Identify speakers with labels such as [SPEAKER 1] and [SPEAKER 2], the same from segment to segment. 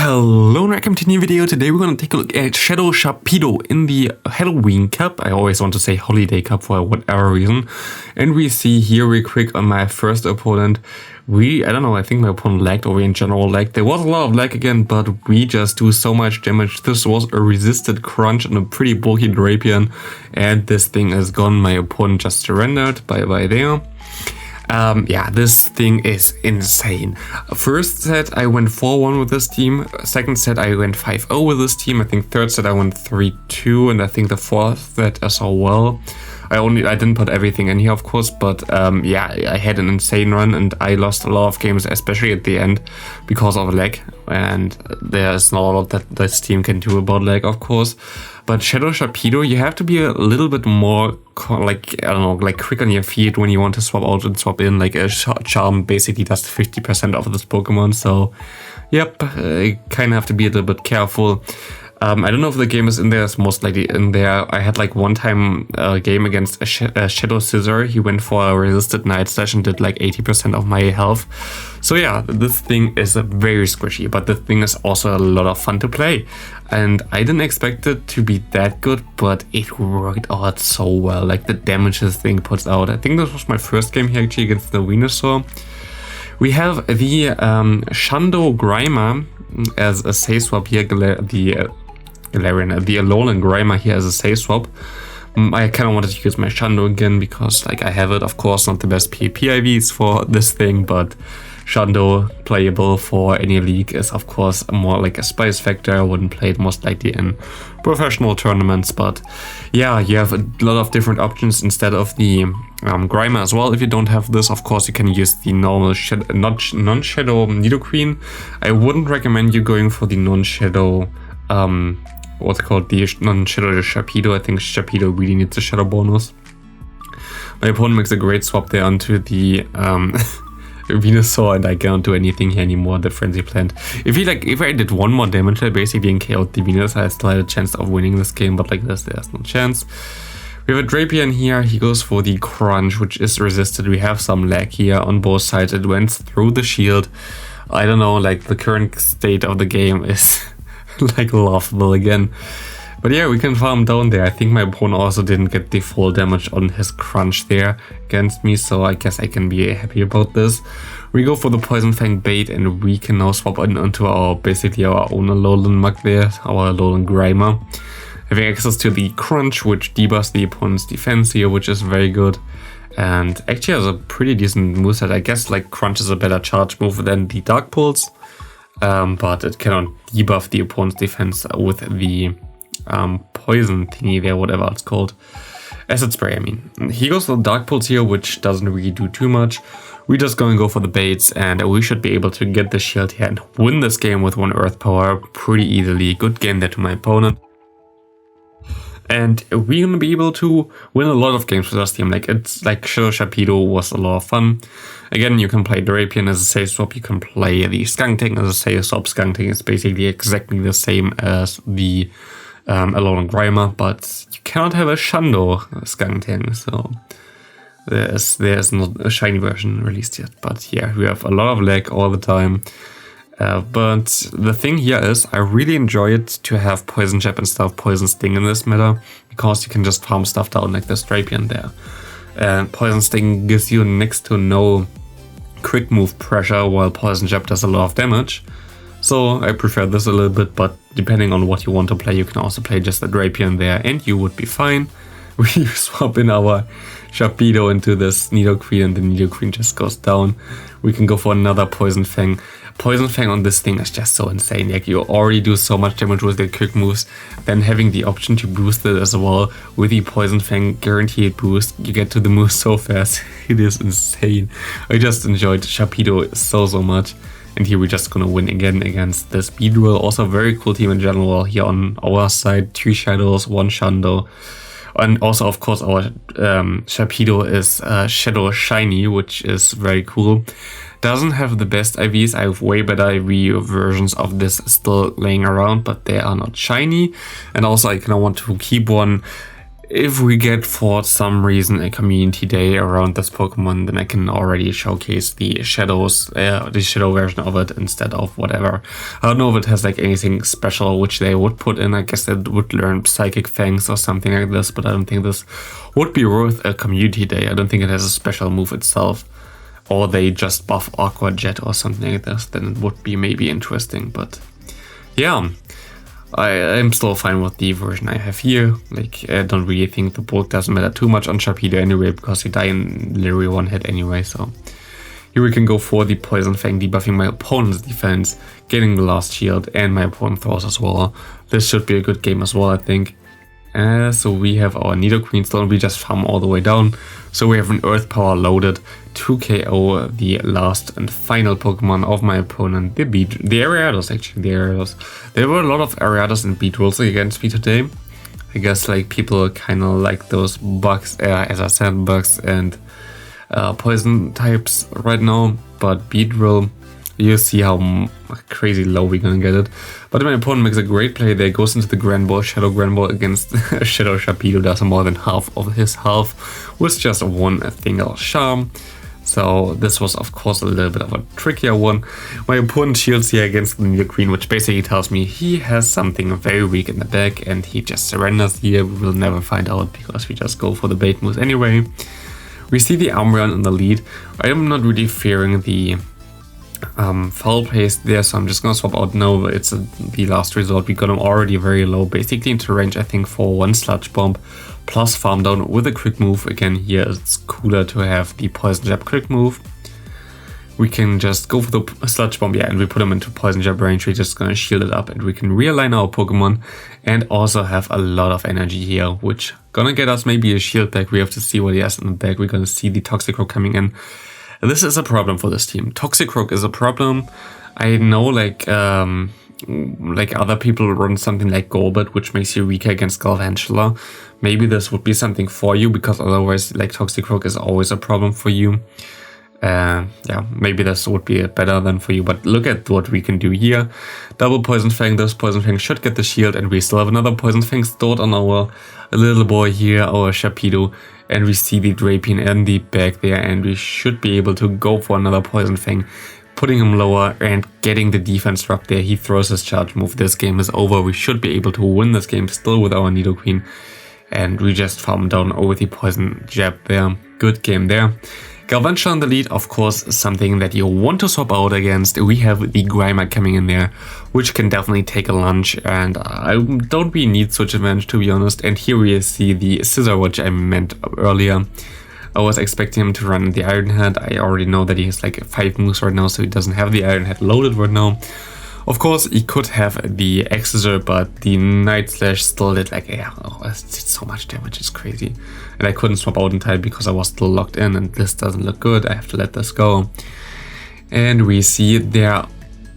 [SPEAKER 1] Hello and welcome to a new video. Today we're going to take a look at Shadow Sharpedo in the Halloween Cup. I always want to say Holiday Cup for whatever reason. And we see here real quick on my first opponent, I don't know, I think my opponent lagged, or we in general lagged. There was a lot of lag again, but we just do so much damage. This was a resisted crunch and a pretty bulky Drapion, and this thing is gone. My opponent just surrendered. Bye there. Yeah, this thing is insane. First set I went 4-1 with this team. Second set I went 5-0 with this team. I think third set I went 3-2, and I think the fourth set as well. I didn't put everything in here, of course, but yeah, I had an insane run and I lost a lot of games, especially at the end, because of lag. And there's not a lot that this team can do about lag, of course. But Shadow Sharpedo, you have to be a little bit more, like, I don't know, like quick on your feet when you want to swap out and swap in. Like a Charm basically does 50% of this Pokemon, so yep, you kind of have to be a little bit careful. I don't know if the game is in there. It's most likely in there. I had like one time game against a Shadow Scizor. He went for a resisted Night Slash and did like 80% of my health. So yeah, this thing is very squishy, but the thing is also a lot of fun to play. And I didn't expect it to be that good, but it worked out so well. Like the damage this thing puts out. I think this was my first game here actually against the Venusaur. We have the Shadow Grimer as a save swap here, the Alolan Grimer here as a save swap. I kind of wanted to use my Shadow again because like I have it, of course, not the best PvP IVs for this thing, but Shadow playable for any league is of course more like a spice factor. I wouldn't play it most likely in professional tournaments, but yeah, you have a lot of different options instead of the Grimer as well. If you don't have this, of course, you can use the normal non-shadow Nidoqueen. I wouldn't recommend you going for the non-shadow what's called the non-shadow Sharpedo. I think Sharpedo really needs a shadow bonus. My opponent makes a great swap there onto the Venusaur, and I can't do anything here anymore. The Frenzy Plant. If I did one more damage, I basically didn't KO the Venusaur. I still had a chance of winning this game, but like this, there's no chance. We have a Drapion here. He goes for the Crunch, which is resisted. We have some lag here on both sides. It went through the shield. I don't know, like the current state of the game is like laughable again. But yeah, we can farm down there. I think my opponent also didn't get the full damage on his Crunch there against me, so I guess I can be happy about this. We go for the Poison Fang bait, and we can now swap onto basically our own Alolan Mug there, our Alolan Grimer. Having access to the Crunch, which debuffs the opponent's defense here, which is very good. And actually has a pretty decent moveset. I guess like Crunch is a better charge move than the Dark Pulse. But it cannot debuff the opponent's defense with the poison thingy there, whatever it's called. Acid Spray, I mean. He goes for the Dark Pulse here, which doesn't really do too much. We're just going to go for the baits, and we should be able to get the shield here and win this game with 1 Earth Power pretty easily. Good game there to my opponent. And we're going to be able to win a lot of games with this team. Like, it's like Shadow Sharpedo was a lot of fun. Again, you can play Drapion as a save swap. You can play the Skuntank as a save swap. Skuntank is basically exactly the same as the Alolan Grimer, but you cannot have a Shadow Skuntank. So there's not a shiny version released yet. But yeah, we have a lot of lag all the time. But the thing here is, I really enjoy it to have Poison Jab instead of Poison Sting in this meta, because you can just farm stuff down like this Drapion there. And Poison Sting gives you next to no quick move pressure, while Poison Jab does a lot of damage. So I prefer this a little bit, but depending on what you want to play, you can also play just a Drapion there and you would be fine. We swap in our Sharpedo into this Nidoqueen, and the Nidoqueen just goes down. We can go for another Poison Fang. Poison Fang on this thing is just so insane. Like, you already do so much damage with your quick moves, then having the option to boost it as well with the Poison Fang guaranteed boost, you get to the move so fast. It is insane. I just enjoyed Sharpedo so much. And here we're just gonna win again against this Beedrill. Also a very cool team in general here on our side. 3 Shadows, 1 Shadow. And also, of course, our Sharpedo is Shadow Shiny, which is very cool. Doesn't have the best IVs. I have way better IV versions of this still laying around, but they are not shiny. And also, I kind of want to keep one if we get for some reason a community day around this Pokemon, then I can already showcase the shadow version of it instead of whatever. I don't know if it has like anything special which they would put in. I guess they would learn Psychic Fangs or something like this, but I don't think this would be worth a community day. I don't think it has a special move itself. Or they just buff Aqua Jet or something like this, then it would be maybe interesting, but yeah. I'm still fine with the version I have here. Like, I don't really think the bulk doesn't matter too much on Sharpedo anyway, because he died in literally one hit anyway, so. Here we can go for the Poison Fang, debuffing my opponent's defense, getting the last shield, and my opponent throws as well. This should be a good game as well, I think. So we have our Nidoqueen still, and we just farm all the way down. So we have an Earth Power loaded to KO the last and final Pokemon of my opponent, the Ariados actually, the Ariados. There were a lot of Ariados and Beedrills against me today. I guess like people kind of like those bugs, as I said, bugs and poison types right now, but Beedrill, you see how crazy low we're gonna get it. But my opponent makes a great play there, goes into the Grand Ball, Shadow Grand Ball against Shadow Sharpedo, does more than half of his health with just one single charm. So this was of course a little bit of a trickier one. My opponent shields here against the Nidoqueen, which basically tells me he has something very weak in the back and he just surrenders here. We will never find out because we just go for the bait moves anyway. We see the Umbreon in the lead. I am not really fearing the foul paste there, so I'm just gonna swap out now. It's the last resort. We got him already very low, basically into range I think for one Sludge Bomb plus farm down with a quick move. Again, here it's cooler to have the Poison Jab quick move. We can just go for the Sludge Bomb, yeah, and we put him into Poison Jab range. We're just gonna shield it up and we can realign our Pokemon and also have a lot of energy here, which gonna get us maybe a shield back. We have to see what he has in the back. We're gonna see the Toxicroak coming in. This is a problem for this team. Toxicroak is a problem. I know like other people run something like Golbat, which makes you weaker against Galvantula. Maybe this would be something for you, because otherwise like Toxicroak is always a problem for you. Yeah, maybe this would be better than for you, but look at what we can do here. Double Poison Fang, this Poison Fang should get the shield, and we still have another Poison Fang stored on our little boy here, our Sharpedo. And we see the Drapion in the back there, and we should be able to go for another Poison Fang, putting him lower and getting the defense drop there. He throws his charge move. This game is over. We should be able to win this game still with our Nidoqueen. And we just farm down over the Poison Jab there. Good game there. Galvantula in the lead, of course, something that you want to swap out against. We have the Grimer coming in there, which can definitely take a lunge, and I don't really need Switch Advantage, to be honest. And here we see the Scizor, which I meant earlier. I was expecting him to run the Iron Head. I already know that he has like 5 moves right now, so he doesn't have the Iron Head loaded right now. Of course, he could have the Scizor, but the Night Slash still did like, yeah, oh, it did so much damage, it's crazy. And I couldn't swap out in time because I was still locked in, and this doesn't look good. I have to let this go. And we see their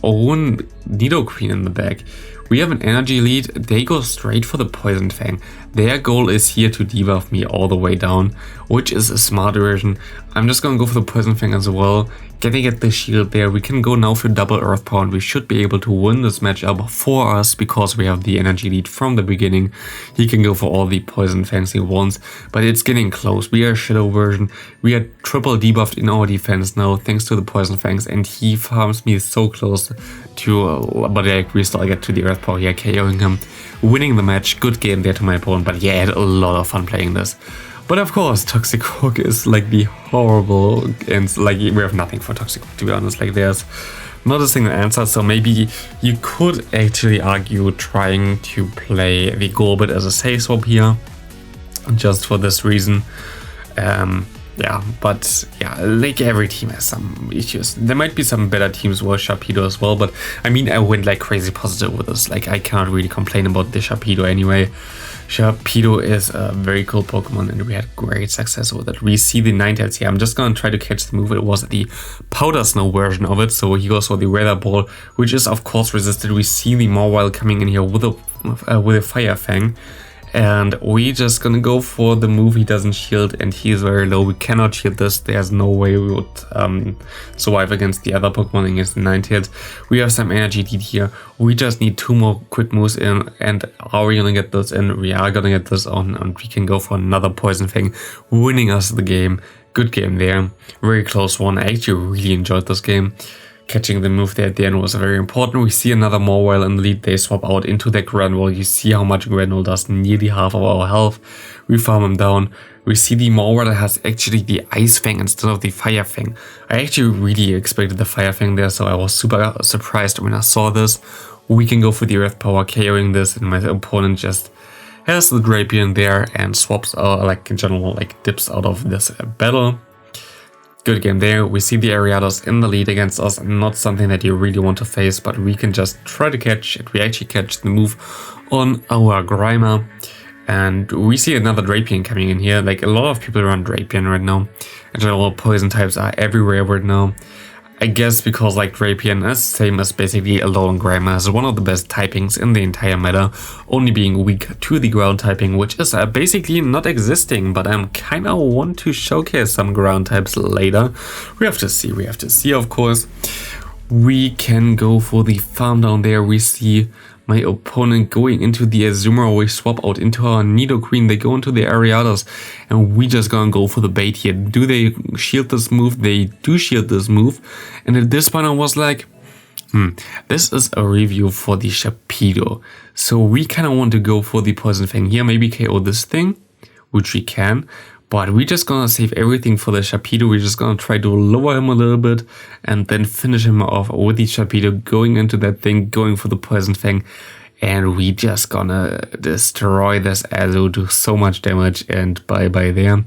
[SPEAKER 1] own Nidoqueen in the back. We have an energy lead. They go straight for the Poison Fang. Their goal is here to debuff me all the way down, which is a smart version. I'm just gonna go for the Poison Fang as well. Getting at the shield there, we can go now for double Earth Power, and we should be able to win this matchup for us because we have the energy lead from the beginning. He can go for all the Poison Fangs he wants, but it's getting close. We are Shadow version. We are triple debuffed in our defense now thanks to the Poison Fangs, and he farms me so close to, but we still get to the Earth Power here, KOing him, winning the match. Good game there to my opponent, but yeah, I had a lot of fun playing this. But of course, Toxicroak is like the horrible, and like we have nothing for Toxicroak, to be honest. Like there's not a single answer, so maybe you could actually argue trying to play the Golbat as a safe swap here, just for this reason. Yeah, but yeah, like every team has some issues. There might be some better teams with Sharpedo as well, but I mean, I went like crazy positive with this. Like I can't really complain about the Sharpedo anyway. Sharpedo is a very cool Pokemon, and we had great success with it. We see the Ninetales here. I'm just gonna try to catch the move. It was the Powder Snow version of it, so he goes for the Weather Ball, which is of course resisted. We see the Mawile coming in here with a Fire Fang. And we just gonna go for the move. He doesn't shield and he's very low. We cannot shield this. There's no way we would survive against the other Pokemon against the 9 hits. We have some energy deed here. We just need 2 more quick moves in. And are we gonna get this in? We are gonna get this on, and we can go for another Poison Fang, winning us the game. Good game there. Very close one. I actually really enjoyed this game. Catching the move there at the end was very important. We see another Mawile in the lead. They swap out into their Granule. You see how much Granule does, nearly half of our health. We farm him down. We see the Mawile that has actually the Ice Fang instead of the Fire Fang. I actually really expected the Fire Fang there, so I was super surprised when I saw this. We can go for the Earth Power, KOing this, and my opponent just has the Drapion there and swaps out, like in general, like dips out of this battle. Good game there. We see the Ariados in the lead against us, not something that you really want to face, but we can just try to catch it. We actually catch the move on our Grimer, and we see another Drapion coming in here. Like, a lot of people run Drapion right now. In general, poison types are everywhere right now. I guess because like Drapion is same as basically Alolan Grimer, is one of the best typings in the entire meta, only being weak to the ground typing, which is basically not existing, but I kinda want to showcase some ground types later. We have to see of course. We can go for the farm down there. We see my opponent going into the Azumarill. We swap out into our Nidoqueen. They go into the Ariados, and we just gonna go for the bait here. Do they shield this move? They do shield this move. And at this point I was like, this is a review for the Sharpedo. So we kind of want to go for the Poison Fang here. Maybe KO this thing, which we can. But we're just gonna save everything for the Sharpedo. We're just gonna try to lower him a little bit and then finish him off with the Sharpedo, going into that thing, going for the Poison Fang. And we just gonna destroy this Azu, do so much damage, and bye-bye there.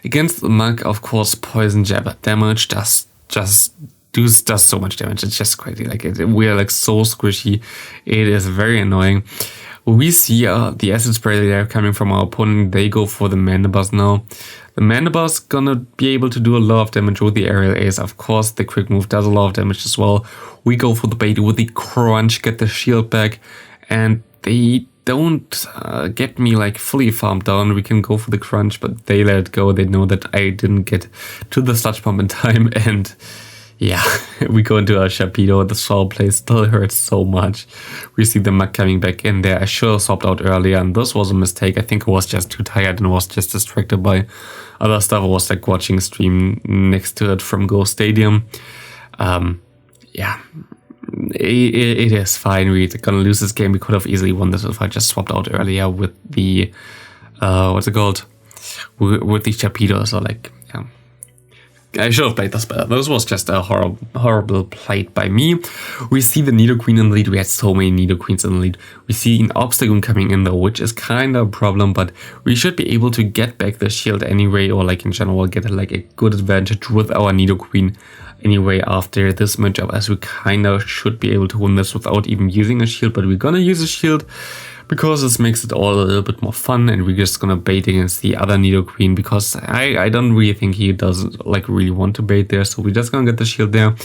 [SPEAKER 1] Against the Mug, of course, Poison Jab damage does so much damage. It's just crazy. Like, we are like so squishy. It is very annoying. We see the Acid Spray there coming from our opponent. They go for the Mandibuzz now. The Mandibuzz gonna be able to do a lot of damage with the Aerial Ace. Of course, the Quick Move does a lot of damage as well. We go for the bait with the Crunch, get the shield back, and they don't get me like fully farmed down. We can go for the Crunch, but they let it go. They know that I didn't get to the Sludge Pump in time, and yeah, we go into our Sharpedo. The Swallow Play still hurts so much. We see the Mug coming back in there. I should have swapped out earlier, and this was a mistake. I think I was just too tired and was just distracted by other stuff. I was like watching a stream next to it from Go Stadium. Yeah, it is fine. We're gonna lose this game. We could have easily won this if I just swapped out earlier with the what's it called? With the Sharpedo. So like, yeah. I should have played this better. This was just a horrible play by me. We see the Nidoqueen in the lead. We had so many Nidoqueens in the lead. We see an Obstagoon coming in though, which is kind of a problem, but we should be able to get back the shield anyway, or like in general get like a good advantage with our Nidoqueen anyway after this matchup, as we kind of should be able to win this without even using a shield, but we're gonna use a shield because this makes it all a little bit more fun, and we're just gonna bait against the other Nidoqueen because I don't really think he doesn't like really want to bait there, so we're just gonna get the shield there,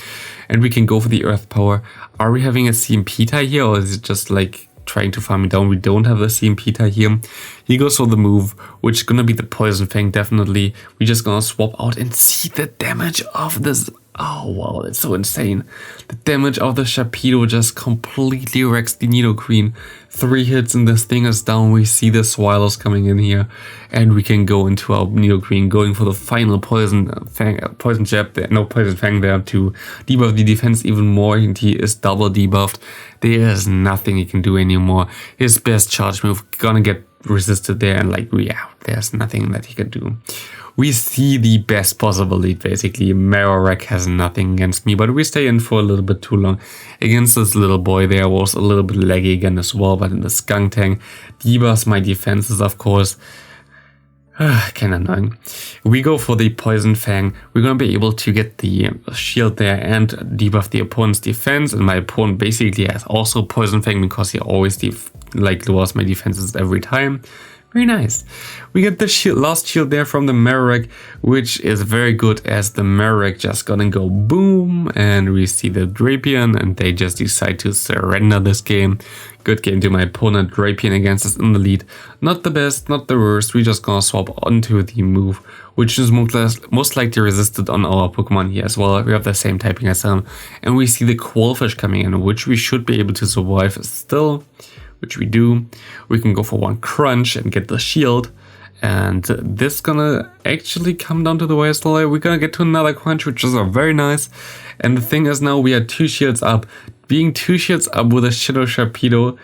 [SPEAKER 1] and we can go for the Earth Power. Are we having a CMP tie here, or is it just like trying to farm it down? We don't have the CMP tie here. He goes for the move, which is gonna be the Poison Fang, definitely. We're just gonna swap out and see the damage of this. Oh wow, that's so insane. The damage of the Sharpedo just completely wrecks the Nidoqueen. 3 hits and this thing is down. We see the Swallows coming in here, and we can go into our Nidoqueen, going for the final Poison Fang there to debuff the defense even more, and he is double debuffed. There is nothing he can do anymore. His best charge move gonna get resisted there, and like, yeah, there's nothing that he can do. We see the best possible lead, basically. Marowak has nothing against me, but we stay in for a little bit too long. Against this little boy there was a little bit laggy again as well, but in the Skunk Tank debuffs my defenses, of course. Kinda annoying. We go for the Poison Fang. We're gonna be able to get the shield there and debuff the opponent's defense, and my opponent basically has also Poison Fang because he always lowers my defenses every time. Very nice. We get the shield, last shield there from the Marowak, which is very good as the Marowak just gonna go boom, and we see the Drapion and they just decide to surrender this game. Good game to my opponent. Drapion against us in the lead. Not the best, not the worst. We just gonna swap onto the move, which is most likely resisted on our Pokemon here as well. We have the same typing as him. And we see the Quillfish coming in, which we should be able to survive still. Which we do. We can go for one crunch and get the shield. And this gonna actually come down to the wire as well. We're gonna get to another crunch, which is very nice. And the thing is now we are 2 shields up. Being 2 shields up with a Shadow Sharpedo,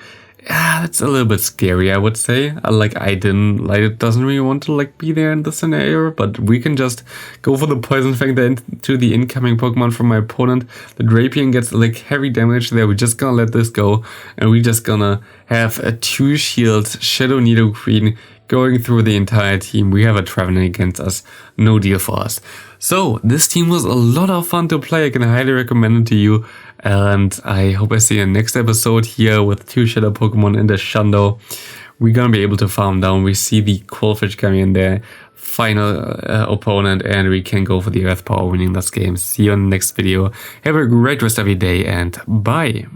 [SPEAKER 1] that's a little bit scary, I would say. It doesn't really want to be there in this scenario, but we can just go for the Poison Fang into the incoming Pokemon from my opponent. The Drapion gets heavy damage there. We're just gonna let this go, and we're just gonna have a 2 shield Shadow Nidoqueen going through the entire team. We have a Traveling against us, no deal for us. So this team was a lot of fun to play. I can highly recommend it to you. And I hope I see you in the next episode here with 2 Shadow Pokemon in the Shundo. We're gonna be able to farm down. We see the Quillfish coming in there, final opponent, and we can go for the Earth Power winning this game. See you in the next video. Have a great rest of your day and bye.